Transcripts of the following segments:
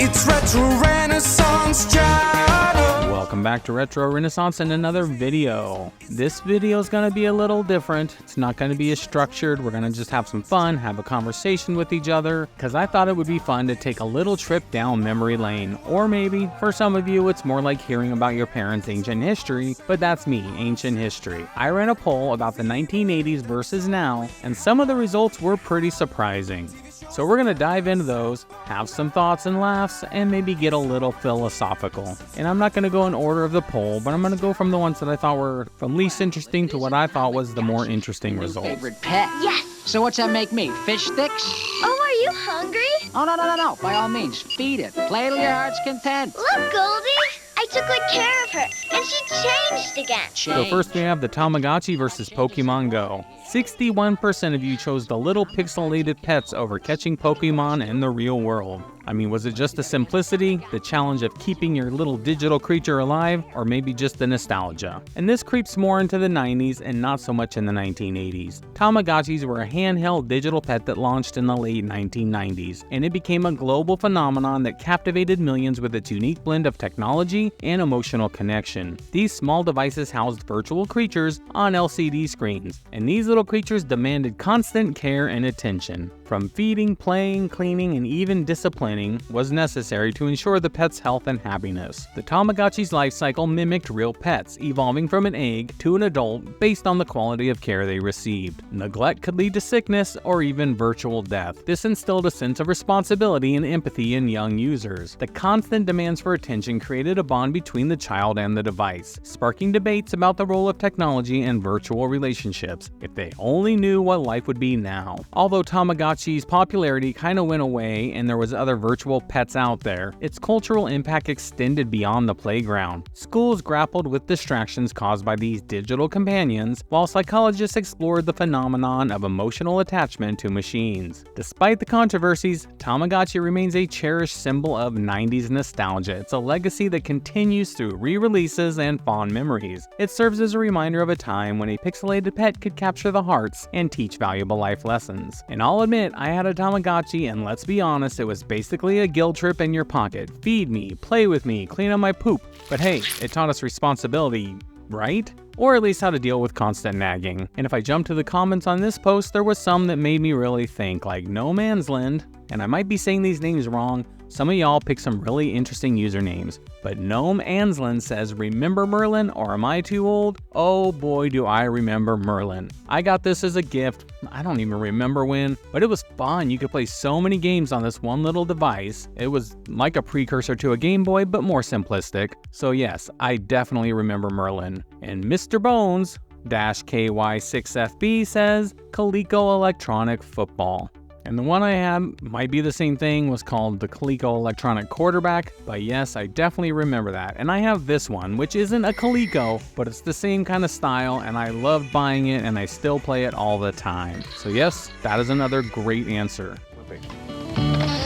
It's Retro Renaissance Channel. Welcome back to Retro Renaissance and another video. This video is going to be a little different. It's not going to be as structured. We're going to just have some fun, have a conversation with each other, because I thought it would be fun to take a little trip down memory lane. Or maybe, for some of you, it's more like hearing about your parents' ancient history, but that's me, ancient history. I ran a poll about the 1980s versus now, and some of the results were pretty surprising. So we're going to dive into those, have some thoughts and laughs, and maybe get a little philosophical. And I'm not going to go in order of the poll, but I'm going to go from the ones that I thought were from least interesting to what I thought was the more interesting results. Favorite pet? Yes. So what's that make me? Fish sticks? Oh, are you hungry? Oh, no. By all means, feed it. Play till your heart's content. Look, Goldie. I took good care of her, and she changed again. So first we have the Tamagotchi versus Pokémon Go. 61% of you chose the little pixelated pets over catching Pokemon in the real world. I mean, was it just the simplicity, the challenge of keeping your little digital creature alive, or maybe just the nostalgia? And this creeps more into the 90s and not so much in the 1980s. Tamagotchis were a handheld digital pet that launched in the late 1990s, and it became a global phenomenon that captivated millions with its unique blend of technology and emotional connection. These small devices housed virtual creatures on LCD screens, and these little creatures demanded constant care and attention. From feeding, playing, cleaning, and even disciplining was necessary to ensure the pet's health and happiness. The Tamagotchi's life cycle mimicked real pets, evolving from an egg to an adult based on the quality of care they received. Neglect could lead to sickness or even virtual death. This instilled a sense of responsibility and empathy in young users. The constant demands for attention created a bond between the child and the device, sparking debates about the role of technology and virtual relationships. If they only knew what life would be now. Although Tamagotchi's popularity kind of went away and there was other virtual pets out there, its cultural impact extended beyond the playground. Schools grappled with distractions caused by these digital companions, while psychologists explored the phenomenon of emotional attachment to machines. Despite the controversies, Tamagotchi remains a cherished symbol of 90s nostalgia. It's a legacy that continues through re-releases and fond memories. It serves as a reminder of a time when a pixelated pet could capture the hearts and teach valuable life lessons. And I'll admit, I had a Tamagotchi, and let's be honest, it was basically a guilt trip in your pocket. Feed me, play with me, clean up my poop. But hey, it taught us responsibility, right? Or at least how to deal with constant nagging. And if I jump to the comments on this post, there was some that made me really think, like No Man's Land, and I might be saying these names wrong. Some of y'all picked some really interesting usernames, but Gnome Ansland says, remember Merlin, or am I too old? Oh boy, do I remember Merlin. I got this as a gift. I don't even remember when, but it was fun. You could play so many games on this one little device. It was like a precursor to a Game Boy, but more simplistic. So yes, I definitely remember Merlin. And Mr. Bones KY6FB says, Coleco Electronic Football. And the one I had, might be the same thing, was called the Coleco Electronic Quarterback, but yes, I definitely remember that. And I have this one, which isn't a Coleco, but it's the same kind of style, and I loved buying it, and I still play it all the time. So yes, that is another great answer.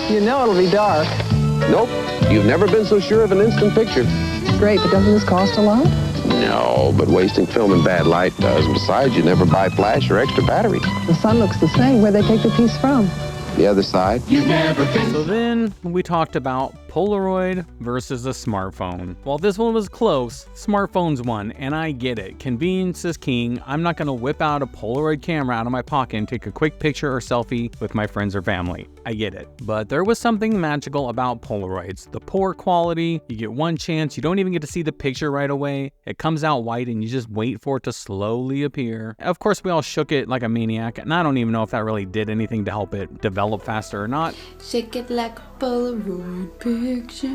You know it'll be dark. Nope, you've never been so sure of an instant picture. Great, but doesn't this cost a lot? No, but wasting film in bad light does. Besides, you never buy flash or extra battery. The sun looks the same. Where'd they take the piece from? The other side. So then we talked about Polaroid versus a smartphone. While this one was close, smartphones won, and I get it. Convenience is king. I'm not gonna whip out a Polaroid camera out of my pocket and take a quick picture or selfie with my friends or family. I get it. But there was something magical about Polaroids. The poor quality, you get one chance, you don't even get to see the picture right away. It comes out white and you just wait for it to slowly appear. Of course, we all shook it like a maniac, and I don't even know if that really did anything to help it develop faster or not. Shake it like a Polaroid picture.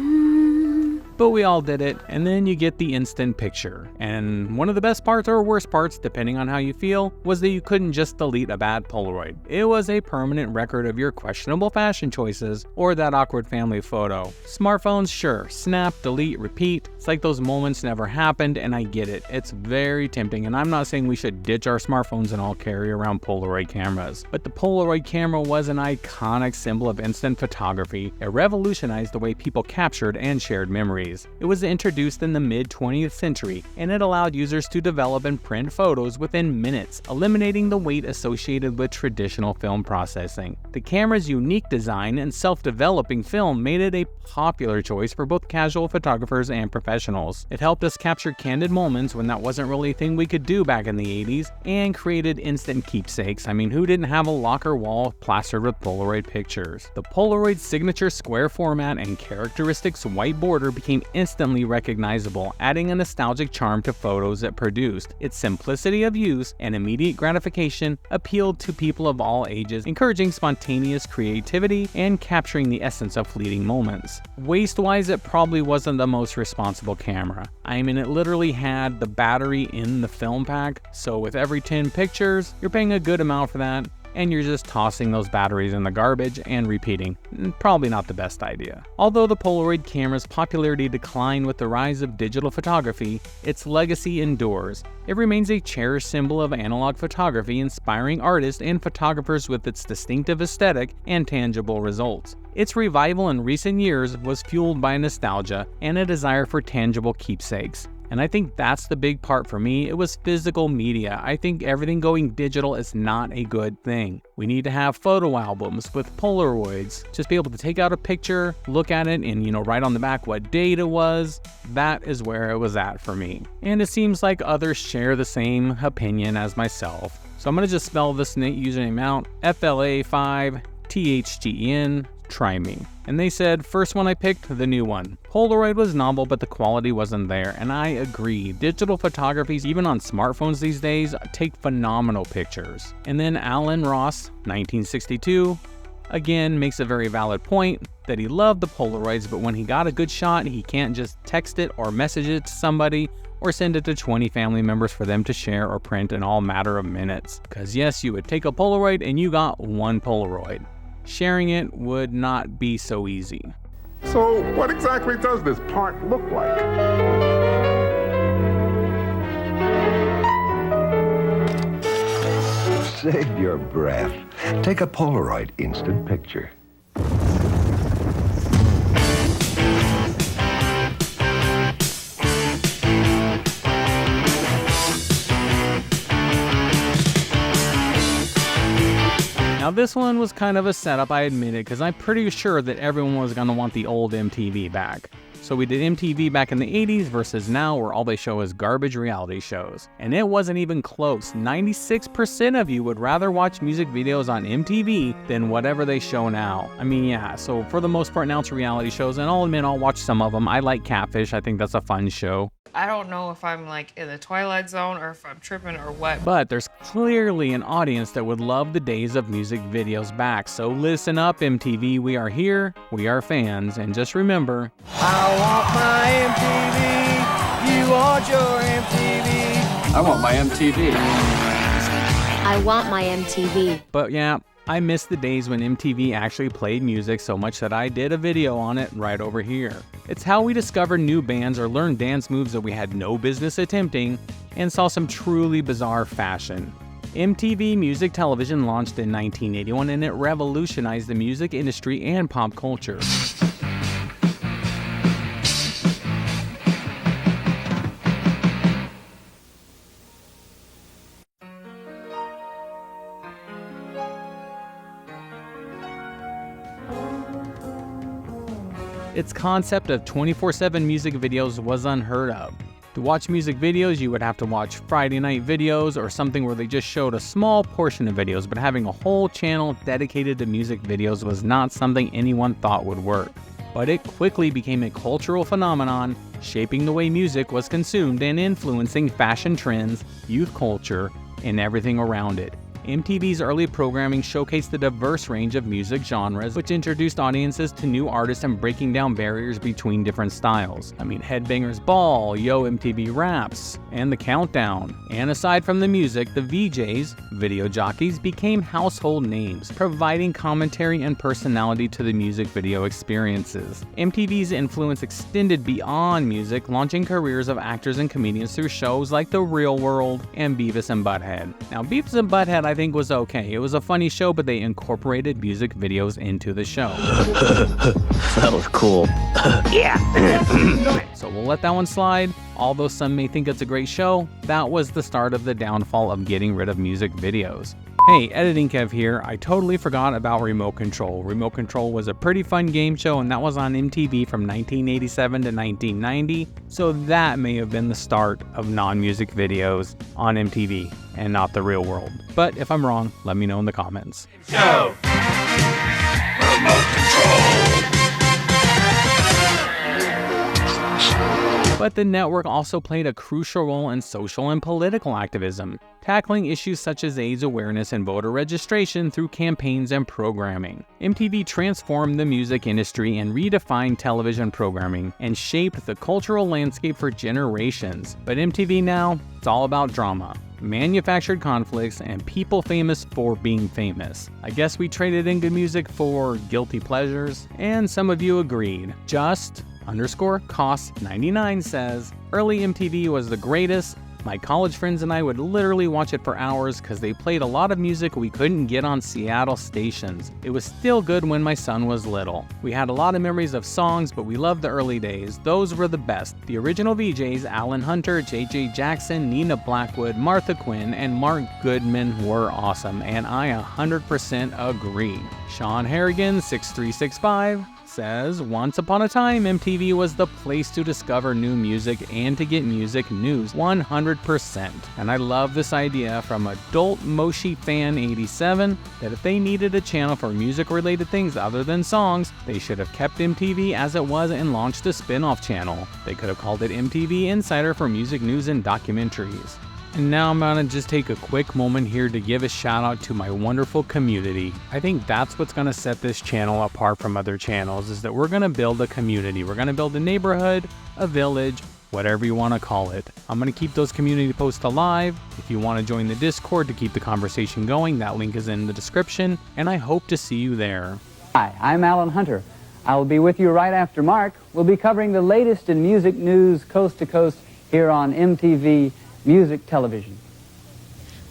But we all did it, and then you get the instant picture. And one of the best parts, or worst parts, depending on how you feel, was that you couldn't just delete a bad Polaroid. It was a permanent record of your questionable fashion choices or that awkward family photo. Smartphones, sure, snap, delete, repeat. It's like those moments never happened, and I get it. It's very tempting, and I'm not saying we should ditch our smartphones and all carry around Polaroid cameras. But the Polaroid camera was an iconic symbol of instant photography. It revolutionized the way people captured and shared memories. batteries. It was introduced in the mid-20th century, and it allowed users to develop and print photos within minutes, eliminating the weight associated with traditional film processing. The camera's unique design and self-developing film made it a popular choice for both casual photographers and professionals. It helped us capture candid moments when that wasn't really a thing we could do back in the 80s, and created instant keepsakes. I mean, who didn't have a locker wall plastered with Polaroid pictures? The Polaroid's signature square format and characteristics white border became instantly recognizable, adding a nostalgic charm to photos it produced. Its simplicity of use and immediate gratification appealed to people of all ages, encouraging spontaneous creativity and capturing the essence of fleeting moments. Waste-wise, it probably wasn't the most responsible camera. I mean, it literally had the battery in the film pack, so with every 10 pictures, you're paying a good amount for that, and you're just tossing those batteries in the garbage and repeating. Probably not the best idea. Although the Polaroid camera's popularity declined with the rise of digital photography, its legacy endures. It remains a cherished symbol of analog photography, inspiring artists and photographers with its distinctive aesthetic and tangible results. Its revival in recent years was fueled by nostalgia and a desire for tangible keepsakes. And I think that's the big part for me. It was physical media. I think everything going digital is not a good thing. We need to have photo albums with Polaroids. Just be able to take out a picture, look at it, and write on the back what date it was. That is where it was at for me. And it seems like others share the same opinion as myself. So I'm going to just spell this username out. FLA5THGEN. Try me. And they said, first one I picked, the new one. Polaroid was novel, but the quality wasn't there, and I agree. Digital photographies, even on smartphones these days, take phenomenal pictures. And then Alan Ross, 1962, again makes a very valid point that he loved the Polaroids, but when he got a good shot, he can't just text it or message it to somebody or send it to 20 family members for them to share or print in all matter of minutes. Because yes, you would take a Polaroid and you got one Polaroid. Sharing it would not be so easy. So what exactly does this part look like? Save your breath. Take a Polaroid instant picture. Now this one was kind of a setup, I admit it, because I'm pretty sure that everyone was going to want the old MTV back. So we did MTV back in the 80s versus now, where all they show is garbage reality shows. And it wasn't even close. 96% of you would rather watch music videos on MTV than whatever they show now. I mean, yeah, so for the most part now it's reality shows, and I'll admit I'll watch some of them. I like Catfish, I think that's a fun show. I don't know if I'm like in the Twilight Zone or if I'm tripping or what. But there's clearly an audience that would love the days of music videos back. So listen up, MTV, we are here, we are fans, and just remember, I want my MTV. You want your MTV. I want my MTV. I want my MTV. But yeah, I miss the days when MTV actually played music so much that I did a video on it right over here. It's how we discovered new bands or learned dance moves that we had no business attempting and saw some truly bizarre fashion. MTV Music Television launched in 1981 and it revolutionized the music industry and pop culture. Its concept of 24/7 music videos was unheard of. To watch music videos, you would have to watch Friday night videos or something where they just showed a small portion of videos, but having a whole channel dedicated to music videos was not something anyone thought would work. But it quickly became a cultural phenomenon, shaping the way music was consumed and influencing fashion trends, youth culture, and everything around it. MTV's early programming showcased the diverse range of music genres, which introduced audiences to new artists and breaking down barriers between different styles. I mean, Headbangers Ball, Yo MTV Raps, and The Countdown. And aside from the music, the VJs, video jockeys, became household names, providing commentary and personality to the music video experiences. MTV's influence extended beyond music, launching careers of actors and comedians through shows like The Real World and Beavis and Butthead. Now, Beavis and Butthead, I think was okay. It was a funny show, but they incorporated music videos into the show. That was cool. Yeah. So we'll let that one slide. Although some may think it's a great show, that was the start of the downfall of getting rid of music videos. Hey, Editing Kev here. I totally forgot about Remote Control. Remote Control was a pretty fun game show, and that was on MTV from 1987 to 1990, so that may have been the start of non-music videos on MTV and not the real world. But if I'm wrong, let me know in the comments. Show. Remote Control. But the network also played a crucial role in social and political activism, tackling issues such as AIDS awareness and voter registration through campaigns and programming. MTV transformed the music industry and redefined television programming and shaped the cultural landscape for generations. But MTV Now, it's all about drama, manufactured conflicts, and people famous for being famous. I guess we traded in good music for guilty pleasures, and some of you agreed. Just_cost99 says, early MTV was the greatest. My college friends and I would literally watch it for hours because they played a lot of music we couldn't get on Seattle stations. It was still good when my son was little. We had a lot of memories of songs, but we loved the early days. Those were the best. The original VJs, Alan Hunter, JJ Jackson, Nina Blackwood, Martha Quinn, and Mark Goodman were awesome, and I 100% agree. Sean Harrigan, 6365, says, once upon a time, MTV was the place to discover new music and to get music news, 100%. And I love this idea from Adult Moshi Fan 87 that if they needed a channel for music-related things other than songs, they should have kept MTV as it was and launched a spin-off channel. They could have called it MTV Insider for music news and documentaries. And now I'm gonna just take a quick moment here to give a shout out to my wonderful community. I think that's what's gonna set this channel apart from other channels, is that we're gonna build a community. We're gonna build a neighborhood, a village, whatever you wanna call it. I'm gonna keep those community posts alive. If you wanna join the Discord to keep the conversation going, that link is in the description, and I hope to see you there. Hi, I'm Alan Hunter. I will be with you right after Mark. We'll be covering the latest in music news coast to coast here on MTV Music Television.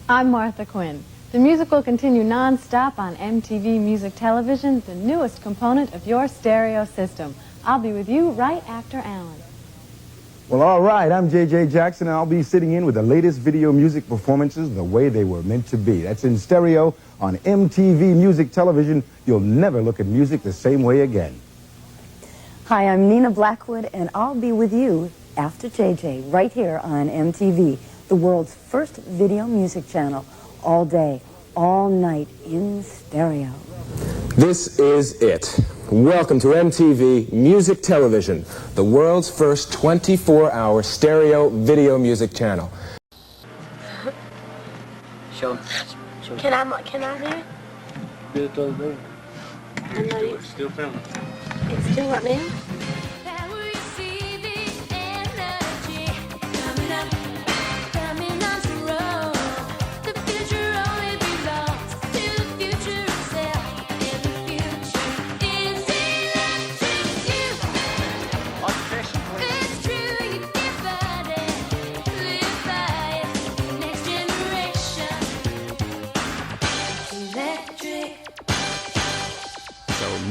I'm Martha Quinn. The music will continue non-stop on MTV Music Television, the newest component of your stereo system. I'll be with you right after Alan. Well, all right, I'm JJ Jackson, and I'll be sitting in with the latest video music performances the way they were meant to be. That's in stereo on MTV Music Television. You'll never look at music the same way again. Hi, I'm Nina Blackwood, and I'll be with you after JJ, right here on MTV, the world's first video music channel, all day, all night, in stereo. This is it. Welcome to MTV Music Television, the world's first 24-hour stereo video music channel. Show. Can I do it? Do it all day. I know you. It's still filming. It's still what now?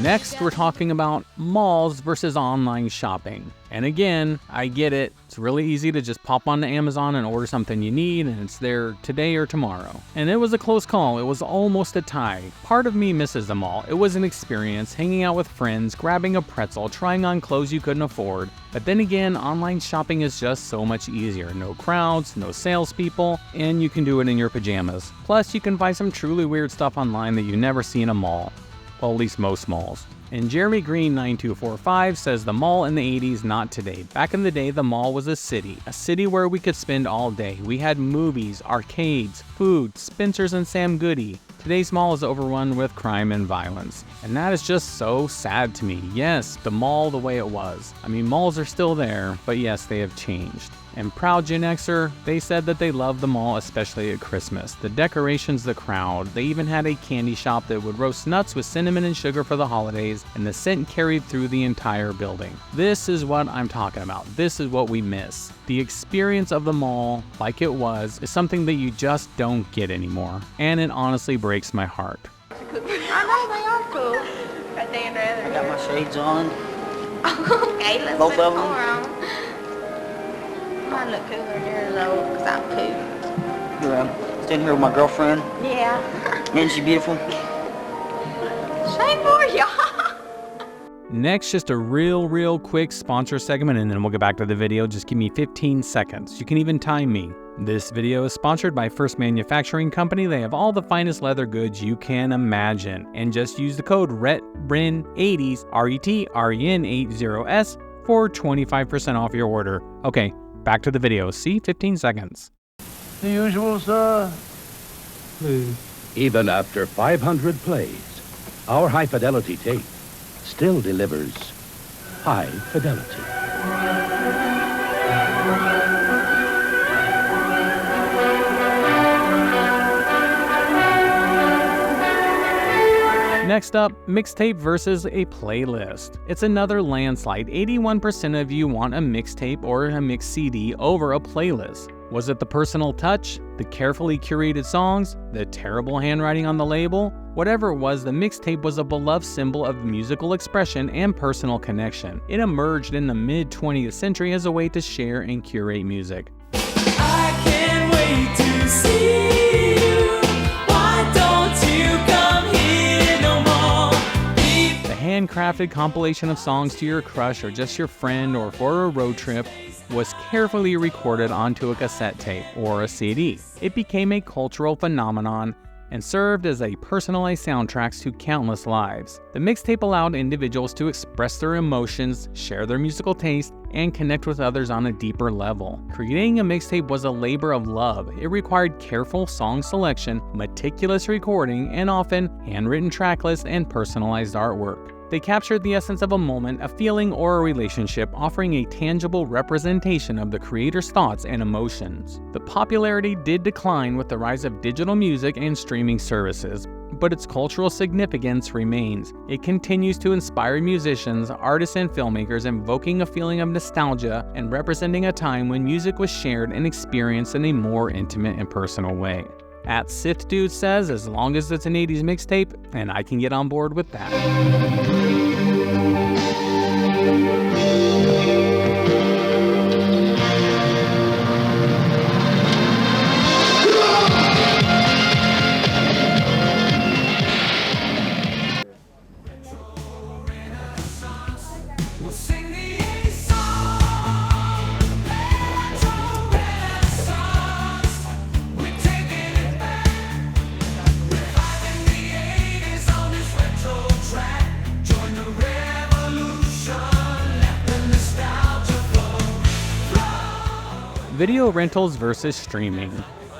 Next, we're talking about malls versus online shopping. And again, I get it. It's really easy to just pop onto Amazon and order something you need, and it's there today or tomorrow. And it was a close call. It was almost a tie. Part of me misses the mall. It was an experience, hanging out with friends, grabbing a pretzel, trying on clothes you couldn't afford. But then again, online shopping is just so much easier. No crowds, no salespeople, and you can do it in your pajamas. Plus, you can buy some truly weird stuff online that you never see in a mall. Well, at least most malls. And Jeremy Green 9245 says the mall in the 80s, not today. Back in the day, the mall was a city where we could spend all day. We had movies, arcades, food, Spencer's and Sam Goody. Today's mall is overrun with crime and violence. And that is just so sad to me. Yes, the mall the way it was. I mean, malls are still there, but yes, they have changed. And proud Gen Xer, they said that they loved the mall, especially at Christmas. The decorations, the crowd. They even had a candy shop that would roast nuts with cinnamon and sugar for the holidays, and the scent carried through the entire building. This is what I'm talking about. This is what we miss. The experience of the mall, like it was, is something that you just don't get anymore. And it honestly breaks my heart. I know they are cool. Right there in the other. I got my shades on. Okay, let's Both put of them? more on. Mine look cooler than yours though, because I'm cool. You're standing here with my girlfriend. Yeah. Isn't she beautiful? Shame for y'all. Next, just a real quick sponsor segment, and then we'll get back to the video. Just give me 15 seconds. You can even time me. This video is sponsored by First Manufacturing Company. They have all the finest leather goods you can imagine. And just use the code RETREN80s, RETREN80s, for 25% off your order. Okay, back to the video. See, 15 seconds. The usual, sir. Even after 500 plays, our high-fidelity tape still delivers high fidelity. Next up, mixtape versus a playlist. It's another landslide. 81% of you want a mixtape or a mix CD over a playlist. Was it the personal touch, the carefully curated songs, the terrible handwriting on the label? Whatever it was, the mixtape was a beloved symbol of musical expression and personal connection. It emerged in the mid-20th century as a way to share and curate music. I can't wait to see you. Why don't you come here no more? The handcrafted compilation of songs to your crush or just your friend or for a road trip was carefully recorded onto a cassette tape or a CD. It became a cultural phenomenon and served as a personalized soundtrack to countless lives. The mixtape allowed individuals to express their emotions, share their musical taste, and connect with others on a deeper level. Creating a mixtape was a labor of love. It required careful song selection, meticulous recording, and often handwritten track lists and personalized artwork. They captured the essence of a moment, a feeling, or a relationship, offering a tangible representation of the creator's thoughts and emotions. The popularity did decline with the rise of digital music and streaming services, but its cultural significance remains. It continues to inspire musicians, artists, and filmmakers, invoking a feeling of nostalgia and representing a time when music was shared and experienced in a more intimate and personal way. At Sith Dude says, as long as it's an 80s mixtape, and I can get on board with that. Video rentals versus streaming.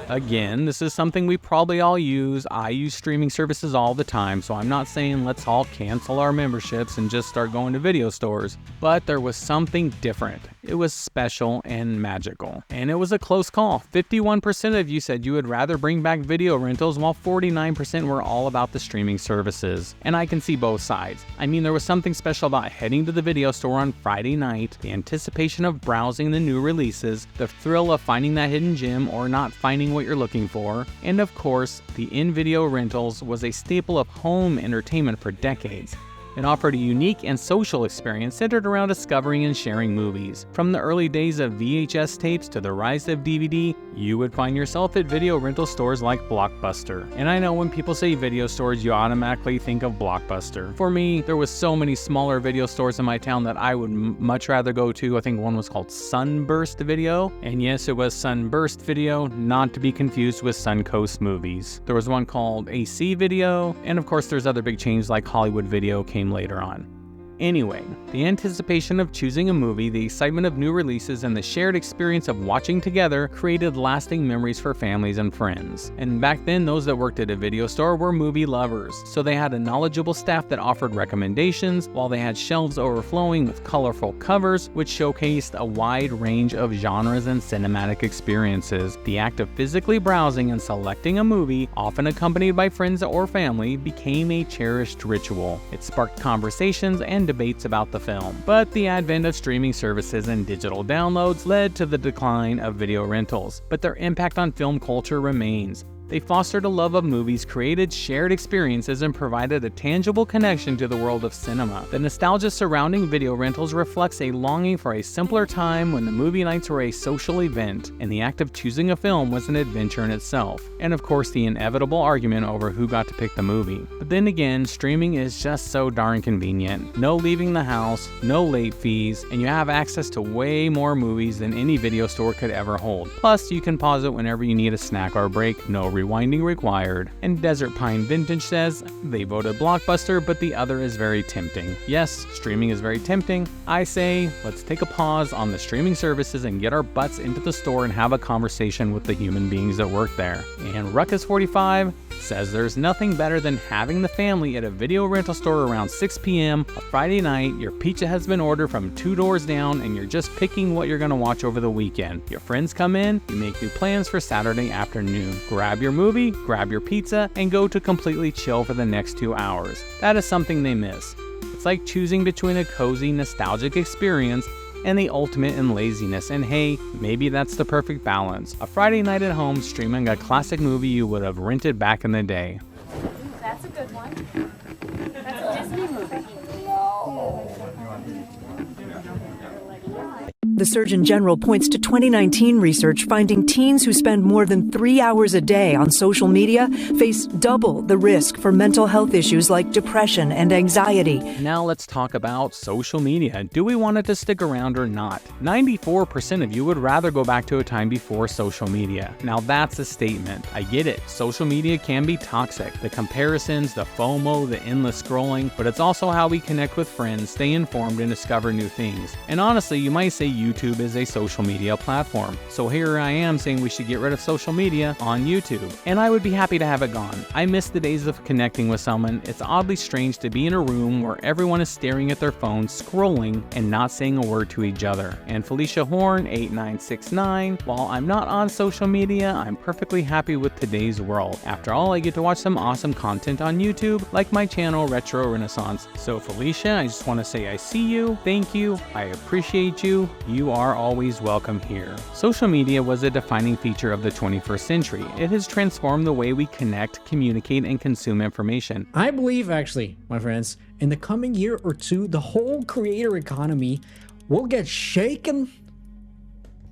Again, this is something we probably all use. I use streaming services all the time, so I'm not saying let's all cancel our memberships and just start going to video stores. But there was something different. It was special and magical. And it was a close call. 51% of you said you would rather bring back video rentals, while 49% were all about the streaming services. And I can see both sides. I mean, there was something special about heading to the video store on Friday night, the anticipation of browsing the new releases, the thrill of finding that hidden gem or not finding what you're looking for, and of course, the in-video rentals was a staple of home entertainment for decades. It offered a unique and social experience centered around discovering and sharing movies. From the early days of VHS tapes to the rise of DVD, you would find yourself at video rental stores like Blockbuster. And I know when people say video stores, you automatically think of Blockbuster. For me, there was so many smaller video stores in my town that I would much rather go to. I think one was called Sunburst Video. And yes, it was Sunburst Video, not to be confused with Suncoast Movies. There was one called AC Video, and of course there's other big chains like Hollywood Video came later on. Anyway, the anticipation of choosing a movie, the excitement of new releases, and the shared experience of watching together created lasting memories for families and friends. And back then, those that worked at a video store were movie lovers, so they had a knowledgeable staff that offered recommendations, while they had shelves overflowing with colorful covers, which showcased a wide range of genres and cinematic experiences. The act of physically browsing and selecting a movie, often accompanied by friends or family, became a cherished ritual. It sparked conversations and debates about the film. But the advent of streaming services and digital downloads led to the decline of video rentals, but their impact on film culture remains. They fostered a love of movies, created shared experiences, and provided a tangible connection to the world of cinema. The nostalgia surrounding video rentals reflects a longing for a simpler time when the movie nights were a social event, and the act of choosing a film was an adventure in itself. And of course, the inevitable argument over who got to pick the movie. But then again, streaming is just so darn convenient. No leaving the house, no late fees, and you have access to way more movies than any video store could ever hold. Plus, you can pause it whenever you need a snack or a break, no rewinding required. And Desert Pine Vintage says, they voted Blockbuster, but the other is very tempting. Yes, streaming is very tempting. I say, let's take a pause on the streaming services and get our butts into the store and have a conversation with the human beings that work there. And Ruckus45 says there's nothing better than having the family at a video rental store around 6 p.m. a Friday night, your pizza has been ordered from 2 doors down, and you're just picking what you're going to watch over the weekend. Your friends come in, you make new plans for Saturday afternoon. Grab your movie, grab your pizza, and go to completely chill for the next 2 hours. That is something they miss. It's like choosing between a cozy, nostalgic experience and the ultimate in laziness, and hey, maybe that's the perfect balance. A Friday night at home streaming a classic movie you would have rented back in the day. That's a good one. That's a Disney movie. The Surgeon General points to 2019 research finding teens who spend more than 3 hours a day on social media face double the risk for mental health issues like depression and anxiety. Now let's talk about social media. Do we want it to stick around or not? 94% of you would rather go back to a time before social media. Now that's a statement. I get it. Social media can be toxic. The comparisons, the FOMO, the endless scrolling, but it's also how we connect with friends, stay informed, and discover new things. And honestly, you might say YouTube is a social media platform. So here I am saying we should get rid of social media on YouTube. And I would be happy to have it gone. I miss the days of connecting with someone. It's oddly strange to be in a room where everyone is staring at their phone, scrolling, and not saying a word to each other. And Felicia Horn, 8969, while I'm not on social media, I'm perfectly happy with today's world. After all, I get to watch some awesome content on YouTube, like my channel, Retro Renaissance. So Felicia, I just want to say I see you, thank you, I appreciate you. You are always welcome here. Social media was a defining feature of the 21st century. It has transformed the way we connect, communicate, and consume information. I believe, actually, my friends, in the coming year or two, the whole creator economy will get shaken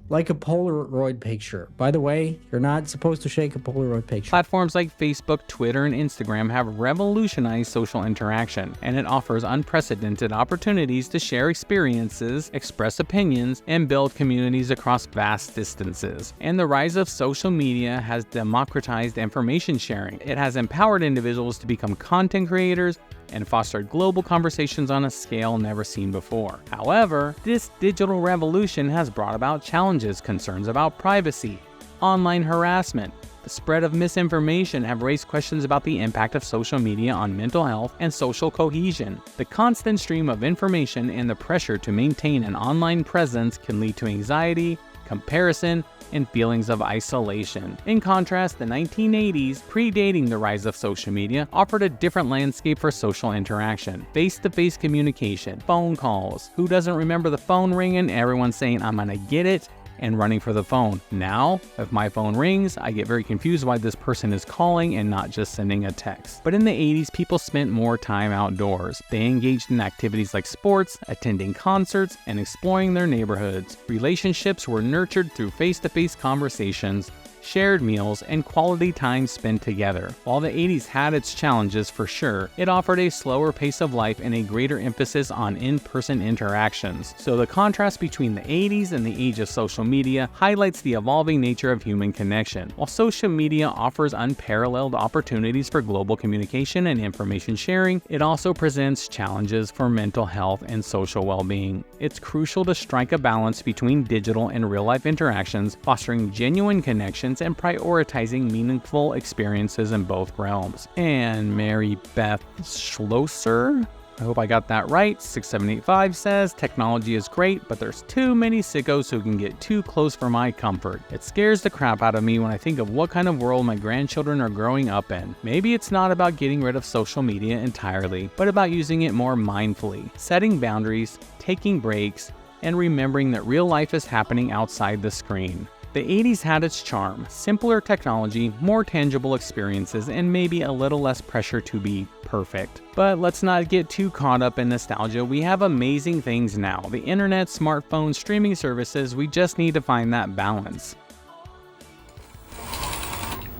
like a Polaroid picture. By the way, you're not supposed to shake a Polaroid picture. Platforms like Facebook, Twitter, and Instagram have revolutionized social interaction, and it offers unprecedented opportunities to share experiences, express opinions, and build communities across vast distances. And the rise of social media has democratized information sharing. It has empowered individuals to become content creators and fostered global conversations on a scale never seen before. However, this digital revolution has brought about challenges, concerns about privacy, online harassment. The spread of misinformation have raised questions about the impact of social media on mental health and social cohesion. The constant stream of information and the pressure to maintain an online presence can lead to anxiety, comparison, and feelings of isolation. In contrast, the 1980s, predating the rise of social media, offered a different landscape for social interaction. Face-to-face communication, phone calls. Who doesn't remember the phone ringing, everyone saying, I'm gonna get it, and running for the phone. Now, if my phone rings, I get very confused why this person is calling and not just sending a text. But in the 80s, people spent more time outdoors. They engaged in activities like sports, attending concerts, and exploring their neighborhoods. Relationships were nurtured through face-to-face conversations, shared meals, and quality time spent together. While the 80s had its challenges for sure, it offered a slower pace of life and a greater emphasis on in-person interactions. So the contrast between the 80s and the age of social media highlights the evolving nature of human connection. While social media offers unparalleled opportunities for global communication and information sharing, it also presents challenges for mental health and social well-being. It's crucial to strike a balance between digital and real-life interactions, fostering genuine connections and prioritizing meaningful experiences in both realms. And Mary Beth Schlosser, I hope I got that right, 6785 says, technology is great, but there's too many sickos who can get too close for my comfort. It scares the crap out of me when I think of what kind of world my grandchildren are growing up in. Maybe it's not about getting rid of social media entirely, but about using it more mindfully, setting boundaries, taking breaks, and remembering that real life is happening outside the screen. The 80s had its charm, simpler technology, more tangible experiences, and maybe a little less pressure to be perfect. But let's not get too caught up in nostalgia. We have amazing things now. The internet, smartphones, streaming services, we just need to find that balance.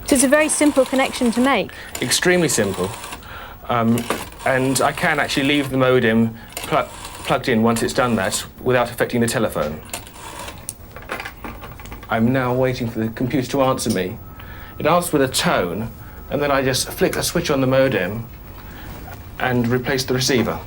So it's a very simple connection to make. Extremely simple. And I can actually leave the modem plugged in once it's done that without affecting the telephone. I'm now waiting for the computer to answer me. It answers with a tone, and then I just flick a switch on the modem and replace the receiver.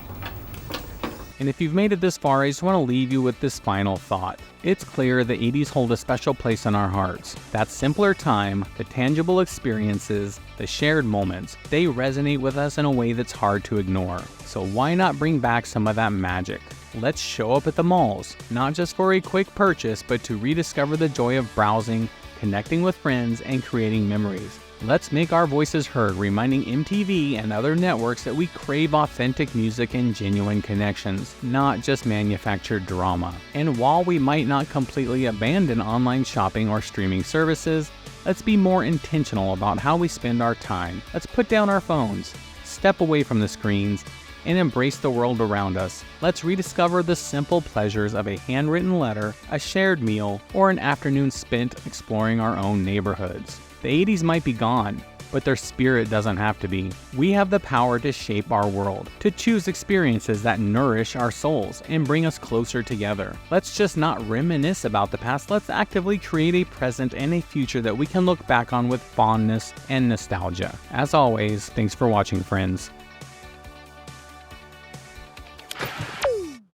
And if you've made it this far, I just want to leave you with this final thought. It's clear the 80s hold a special place in our hearts. That simpler time, the tangible experiences, the shared moments, they resonate with us in a way that's hard to ignore. So why not bring back some of that magic? Let's show up at the malls, not just for a quick purchase, but to rediscover the joy of browsing, connecting with friends, and creating memories. Let's make our voices heard, reminding MTV and other networks that we crave authentic music and genuine connections, not just manufactured drama. And while we might not completely abandon online shopping or streaming services, let's be more intentional about how we spend our time. Let's put down our phones, step away from the screens, and embrace the world around us. Let's rediscover the simple pleasures of a handwritten letter, a shared meal, or an afternoon spent exploring our own neighborhoods. The 80s might be gone, but their spirit doesn't have to be. We have the power to shape our world, to choose experiences that nourish our souls and bring us closer together. Let's just not reminisce about the past, let's actively create a present and a future that we can look back on with fondness and nostalgia. As always, thanks for watching, friends.